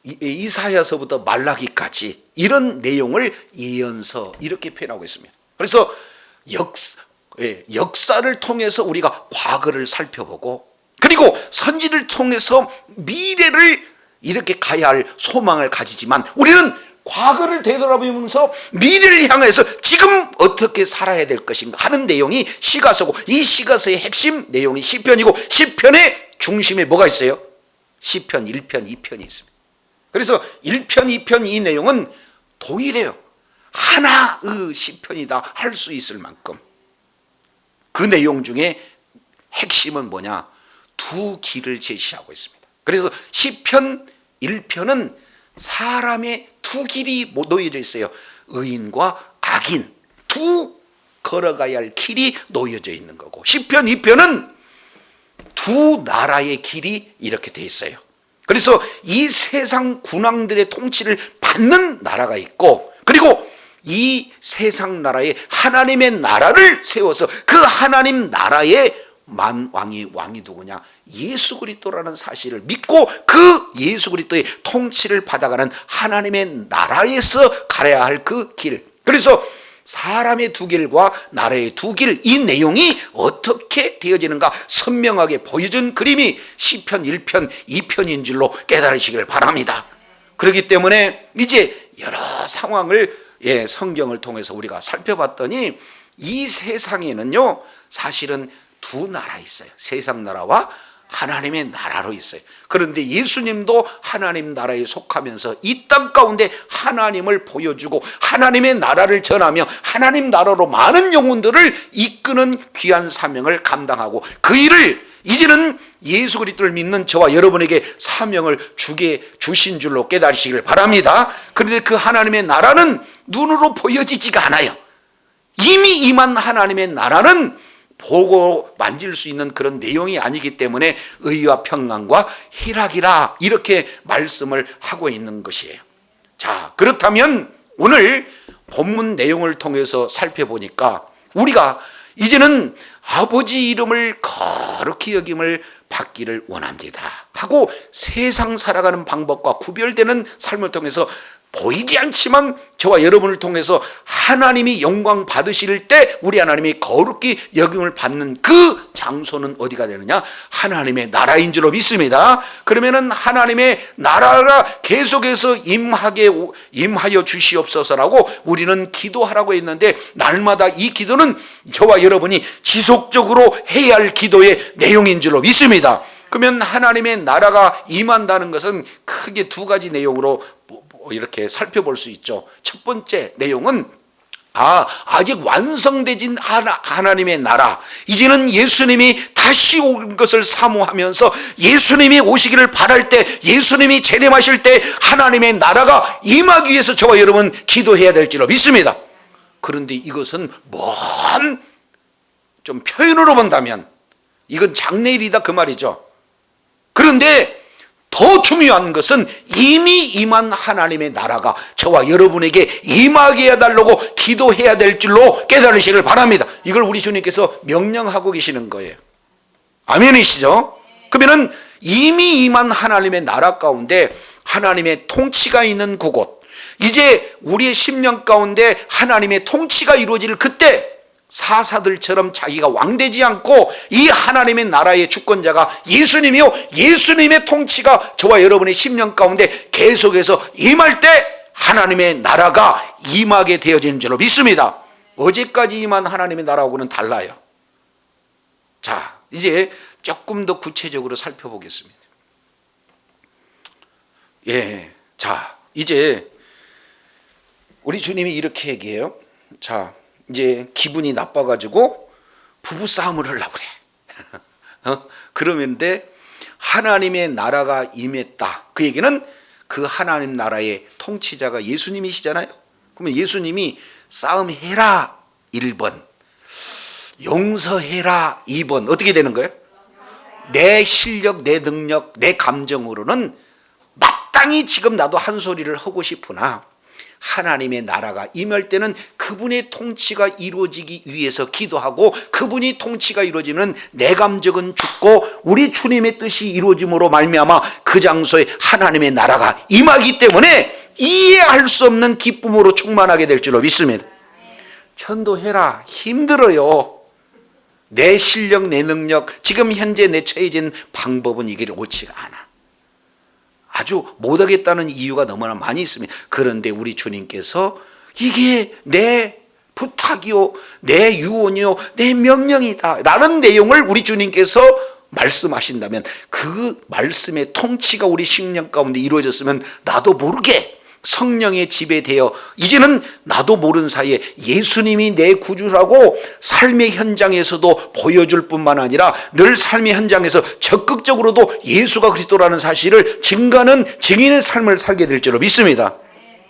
이사야서부터 말라기까지 이런 내용을 예언서 이렇게 표현하고 있습니다. 그래서 역사를 통해서 우리가 과거를 살펴보고, 그리고 선지를 통해서 미래를 이렇게 가야 할 소망을 가지지만 우리는 과거를 되돌아보면서 미래를 향해서 지금 어떻게 살아야 될 것인가 하는 내용이 시가서고, 이 시가서의 핵심 내용이 시편이고, 시편의 중심에 뭐가 있어요? 시편 1편, 2편이 있습니다. 그래서 1편, 2편 이 내용은 동일해요. 하나의 시편이다 할 수 있을 만큼 그 내용 중에 핵심은 뭐냐? 두 길을 제시하고 있습니다. 그래서 시편 1편은 사람의 두 길이 놓여져 있어요. 의인과 악인 두 걸어가야 할 길이 놓여져 있는 거고, 시편 2편은 두 나라의 길이 이렇게 돼 있어요. 그래서 이 세상 군왕들의 통치를 받는 나라가 있고, 그리고 이 세상 나라에 하나님의 나라를 세워서 그 하나님 나라의 왕이 누구냐? 예수 그리스도라는 사실을 믿고 그 예수 그리스도의 통치를 받아가는 하나님의 나라에서 가야 할 그 길. 그래서 사람의 두 길과 나라의 두 길, 이 내용이 어떻게 되어지는가 선명하게 보여준 그림이 시편 1편, 2편인 줄로 깨달으시길 바랍니다. 그렇기 때문에 이제 여러 상황을 성경을 통해서 우리가 살펴봤더니 이 세상에는요 사실은 두 나라 있어요. 세상 나라와 하나님의 나라로 있어요. 그런데 예수님도 하나님 나라에 속하면서 이 땅 가운데 하나님을 보여주고 하나님의 나라를 전하며 하나님 나라로 많은 영혼들을 이끄는 귀한 사명을 감당하고, 그 일을 이제는 예수 그리스도를 믿는 저와 여러분에게 사명을 주신 줄로 깨달으시길 바랍니다. 그런데 그 하나님의 나라는 눈으로 보여지지가 않아요. 이미 임한 하나님의 나라는 보고 만질 수 있는 그런 내용이 아니기 때문에 의와 평강과 희락이라 이렇게 말씀을 하고 있는 것이에요. 자, 그렇다면 오늘 본문 내용을 통해서 살펴보니까 우리가 이제는 아버지 이름을 거룩히 여김을 받기를 원합니다 하고 세상 살아가는 방법과 구별되는 삶을 통해서 보이지 않지만 저와 여러분을 통해서 하나님이 영광 받으실 때 우리 하나님이 거룩히 여김을 받는 그 장소는 어디가 되느냐? 하나님의 나라인 줄로 믿습니다. 그러면은 하나님의 나라가 계속해서 임하여 주시옵소서라고 우리는 기도하라고 했는데, 날마다 이 기도는 저와 여러분이 지속적으로 해야 할 기도의 내용인 줄로 믿습니다. 그러면 하나님의 나라가 임한다는 것은 크게 두 가지 내용으로 이렇게 살펴볼 수 있죠. 첫 번째 내용은 아직 완성되진 하나님의 나라, 이제는 예수님이 다시 올 것을 사모하면서 예수님이 오시기를 바랄 때, 예수님이 재림하실 때 하나님의 나라가 임하기 위해서 저와 여러분 기도해야 될 줄로 믿습니다. 그런데 이것은 좀 표현으로 본다면 이건 장래일이다 그 말이죠. 그런데 더 중요한 것은 이미 임한 하나님의 나라가 저와 여러분에게 임하게 해달라고 기도해야 될 줄로 깨달으시길 바랍니다. 이걸 우리 주님께서 명령하고 계시는 거예요. 아멘이시죠? 그러면은 이미 임한 하나님의 나라 가운데 하나님의 통치가 있는 그곳, 이제 우리의 심령 가운데 하나님의 통치가 이루어질 그때 사사들처럼 자기가 왕되지 않고 이 하나님의 나라의 주권자가 예수님이요, 예수님의 통치가 저와 여러분의 심령 가운데 계속해서 임할 때 하나님의 나라가 임하게 되어지는 줄로 믿습니다. 어제까지 임한 하나님의 나라하고는 달라요. 자, 이제 조금 더 구체적으로 살펴보겠습니다. 자, 이제 우리 주님이 이렇게 얘기해요. 자, 이제 기분이 나빠가지고 부부싸움을 하려고 그래. 그러는데 하나님의 나라가 임했다. 그 얘기는 그 하나님 나라의 통치자가 예수님이시잖아요. 그러면 예수님이 싸움해라 1번, 용서해라 2번. 어떻게 되는 거예요? 내 실력, 내 능력, 내 감정으로는 마땅히 지금 나도 한 소리를 하고 싶으나 하나님의 나라가 임할 때는 그분의 통치가 이루어지기 위해서 기도하고, 그분이 통치가 이루어지면 내 감정은 죽고 우리 주님의 뜻이 이루어짐으로 말미암아 그 장소에 하나님의 나라가 임하기 때문에 이해할 수 없는 기쁨으로 충만하게 될 줄로 믿습니다. 전도해라 힘들어요. 내 실력, 내 능력, 지금 현재 내 처해진 방법은 이게 옳지가 않아. 아주 못하겠다는 이유가 너무나 많이 있습니다. 그런데 우리 주님께서 이게 내 부탁이요, 내 유언이요, 내 명령이다 라는 내용을 우리 주님께서 말씀하신다면, 그 말씀의 통치가 우리 심령 가운데 이루어졌으면 나도 모르게 성령의 지배되어 이제는 나도 모르는 사이에 예수님이 내 구주라고 삶의 현장에서도 보여줄 뿐만 아니라 늘 삶의 현장에서 적극적으로도 예수가 그리스도라는 사실을 증거하는 증인의 삶을 살게 될 줄로 믿습니다.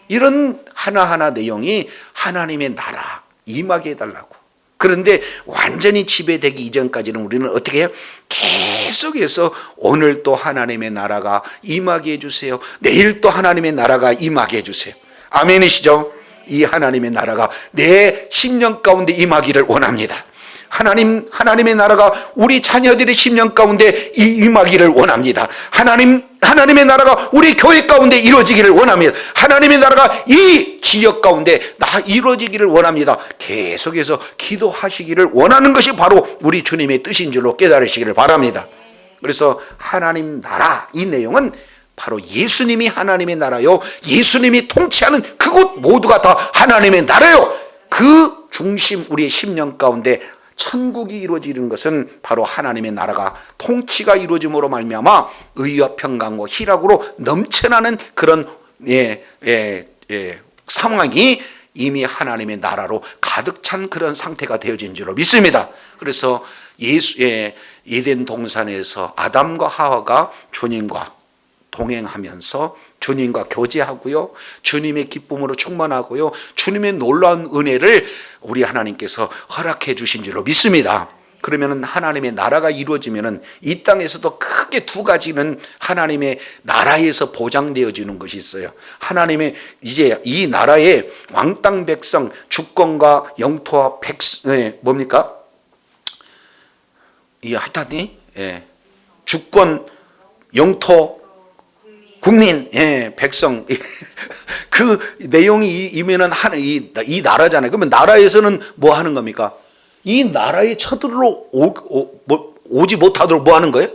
이런 하나하나 내용이 하나님의 나라 임하게 해달라고. 그런데 완전히 지배되기 이전까지는 우리는 어떻게 해요? 계속해서 오늘 또 하나님의 나라가 임하게 해주세요. 내일 또 하나님의 나라가 임하게 해주세요. 아멘이시죠? 이 하나님의 나라가 내 10년 가운데 임하기를 원합니다. 하나님의 나라가 우리 자녀들의 10년 가운데 임하기를 원합니다. 하나님의 나라가 우리 교회 가운데 이루어지기를 원합니다. 하나님의 나라가 이 지역 가운데 이루어지기를 원합니다. 계속해서 기도하시기를 원하는 것이 바로 우리 주님의 뜻인 줄로 깨달으시기를 바랍니다. 그래서 하나님 나라 이 내용은 바로 예수님이 하나님의 나라요, 예수님이 통치하는 그곳 모두가 다 하나님의 나라요. 그 중심 우리의 10년 가운데 천국이 이루어지는 것은 바로 하나님의 나라가 통치가 이루어짐으로 말미암아 의와 평강과 희락으로 넘쳐나는 그런 상황이 이미 하나님의 나라로 가득 찬 그런 상태가 되어진 줄로 믿습니다. 그래서 에덴 동산에서 아담과 하와가 주님과 동행하면서 주님과 교제하고요, 주님의 기쁨으로 충만하고요, 주님의 놀라운 은혜를 우리 하나님께서 허락해 주신 줄로 믿습니다. 그러면 하나님의 나라가 이루어지면 이 땅에서도 크게 두 가지는 하나님의 나라에서 보장되어지는 것이 있어요. 하나님의 이제 이 나라의 왕땅 백성 주권과 영토와 뭡니까? 이 하여튼 주권, 영토, 국민, 백성, 그 내용이 이면은 이 나라잖아요. 그러면 나라에서는 뭐 하는 겁니까? 이 나라에 쳐들어 오지 못하도록 뭐 하는 거예요?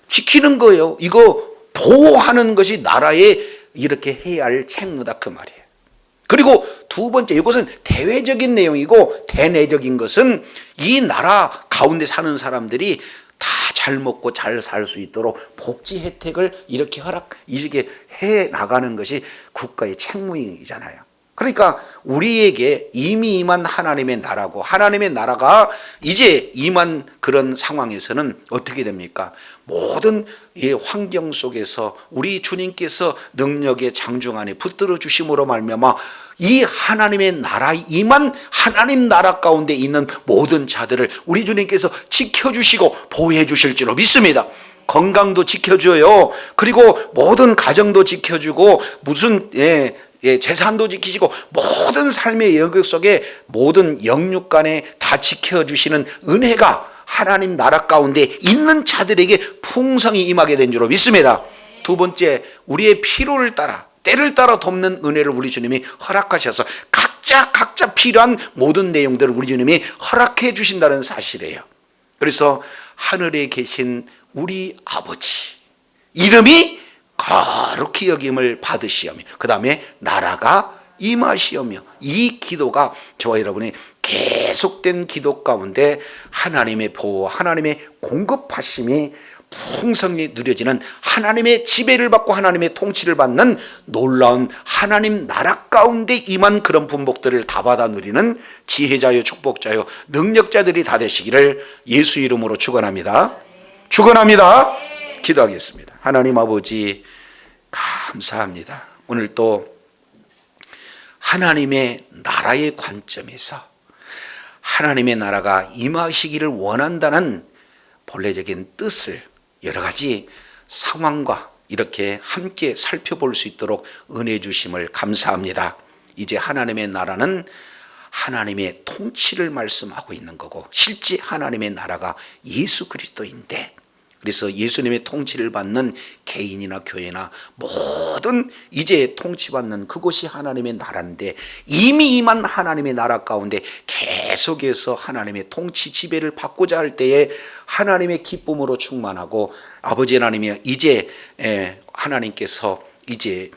지키는 거예요. 이거 보호하는 것이 나라에 이렇게 해야 할 책무다 그 말이에요. 그리고 두 번째, 이것은 대외적인 내용이고 대내적인 것은 이 나라 가운데 사는 사람들이 다 잘 먹고 잘 살 수 있도록 복지 혜택을 이렇게 해 나가는 것이 국가의 책무이잖아요. 그러니까 우리에게 이미 임한 하나님의 나라고, 하나님의 나라가 이제 임한 그런 상황에서는 어떻게 됩니까? 모든 환경 속에서 우리 주님께서 능력의 장중 안에 붙들어 주심으로 말미암아 이 하나님의 나라 임한 하나님 나라 가운데 있는 모든 자들을 우리 주님께서 지켜주시고 보호해 주실 줄로 믿습니다. 건강도 지켜줘요. 그리고 모든 가정도 지켜주고 무슨 재산도 지키시고 모든 삶의 영역 속에 모든 영육 간에 다 지켜주시는 은혜가 하나님 나라 가운데 있는 자들에게 풍성히 임하게 된 줄로 믿습니다. 두 번째, 우리의 필요를 따라 때를 따라 돕는 은혜를 우리 주님이 허락하셔서 각자 필요한 모든 내용들을 우리 주님이 허락해 주신다는 사실이에요. 그래서 하늘에 계신 우리 아버지 이름이 거룩히 여김을 받으시오며 그 다음에 나라가 임하시오며, 이 기도가 저와 여러분의 계속된 기도 가운데 하나님의 보호, 하나님의 공급하심이 풍성히 누려지는, 하나님의 지배를 받고 하나님의 통치를 받는 놀라운 하나님 나라 가운데 임한 그런 분복들을 다 받아 누리는 지혜자요 축복자요 능력자들이 다 되시기를 예수 이름으로 축원합니다. 축원합니다. 기도하겠습니다. 하나님 아버지 감사합니다. 오늘 또 하나님의 나라의 관점에서 하나님의 나라가 임하시기를 원한다는 본래적인 뜻을 여러 가지 상황과 이렇게 함께 살펴볼 수 있도록 은혜 주심을 감사합니다. 이제 하나님의 나라는 하나님의 통치를 말씀하고 있는 거고, 실제 하나님의 나라가 예수 그리스도인데, 그래서 예수님의 통치를 받는 개인이나 교회나 모든 이제 통치받는 그곳이 하나님의 나라인데, 이미 임한 하나님의 나라 가운데 계속해서 하나님의 통치 지배를 받고자 할 때에 하나님의 기쁨으로 충만하고, 아버지 하나님이 이제 하나님께서 이제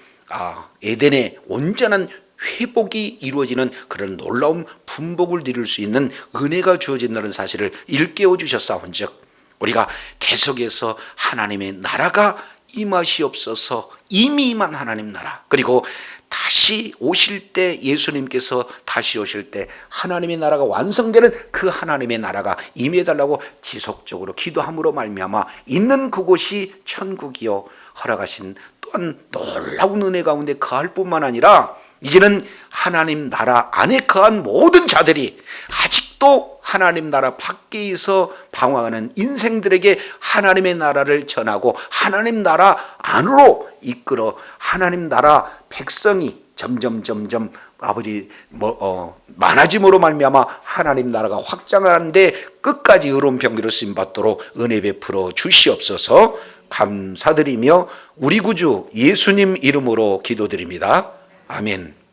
에덴의 온전한 회복이 이루어지는 그런 놀라운 분복을 누릴 수 있는 은혜가 주어진다는 사실을 일깨워 주셨사온즉, 우리가 계속해서 하나님의 나라가 임하시옵소서. 이미 임한 하나님 나라, 그리고 다시 오실 때, 예수님께서 다시 오실 때 하나님의 나라가 완성되는 그 하나님의 나라가 임해달라고 지속적으로 기도함으로 말미암아 있는 그곳이 천국이요 허락하신 또한 놀라운 은혜 가운데 거할 뿐만 아니라 이제는 하나님 나라 안에 거한 모든 자들이 아직도 하나님 나라 밖에서 방황하는 인생들에게 하나님의 나라를 전하고 하나님 나라 안으로 이끌어 하나님 나라 백성이 점점 아버지 많아짐으로 말미암아 하나님 나라가 확장하는데 끝까지 의로운 병기로 쓰임 받도록 은혜 베풀어 주시옵소서. 감사드리며 우리 구주 예수님 이름으로 기도드립니다. 아멘.